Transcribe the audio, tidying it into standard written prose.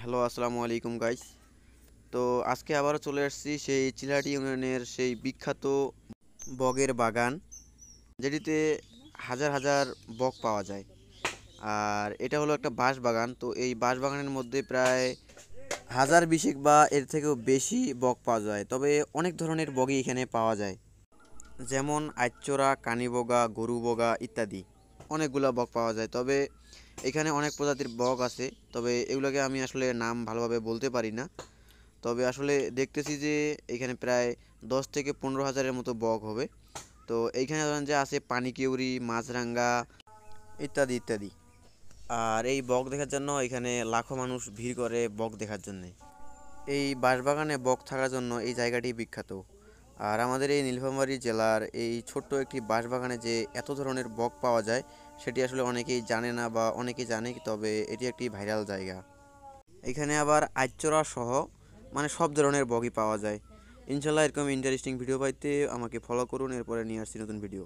Hello, আসসালামু আলাইকুম guys. তো আজকে আবারও চলে আসছি সেই চিলাহাটি ইউনিয়নের সেই বিখ্যাত বগের বাগান, যেটিতে হাজার হাজার বক পাওয়া যায়। আর এটা হলো একটা বাঁশ বাগান। তো এই বাঁশ বাগানের মধ্যে প্রায় হাজার বিশেক বা এর থেকেও বেশি বক পাওয়া যায়। তবে অনেক ধরনের বগই এখানে পাওয়া যায়, যেমন আইচোরা, কানিবগা, গরু বগা ইত্যাদি। অনেকগুলা বক পাওয়া যায়। তবে এখানে অনেক প্রজাতির বক আছে, তবে এগুলোকে আমি আসলে নাম ভালোভাবে বলতে পারি না। তবে আসলে দেখতেছি যে এখানে প্রায় 10 থেকে 15 হাজারের মতো বক হবে। তো এইখানে ধরেন যে আছে পানিকেউরি, মাছরাঙা ইত্যাদি ইত্যাদি। আর এই বক দেখার জন্য এখানে লাখো মানুষ ভিড় করে বক দেখার জন্যে। এই বাঁশবাগানে বক থাকার জন্য এই জায়গাটি বিখ্যাত। আর আমাদের এই নীলফামারী জেলার এই ছোট্ট একটি বাঁশবাগানে যে এত ধরনের বক পাওয়া যায়, সেটি আসলে অনেকেই জানে না, বা অনেকেই জানে তবে এটি একটি ভাইরাল জায়গা। এখানে আবার আইচোরা সহ মানে সব ধরনের বগই পাওয়া যায়। ইনশাল্লাহ এরকম ইন্টারেস্টিং ভিডিও পাইতে আমাকে ফলো করুন, এরপরে নিয়ে আসছি নতুন ভিডিও।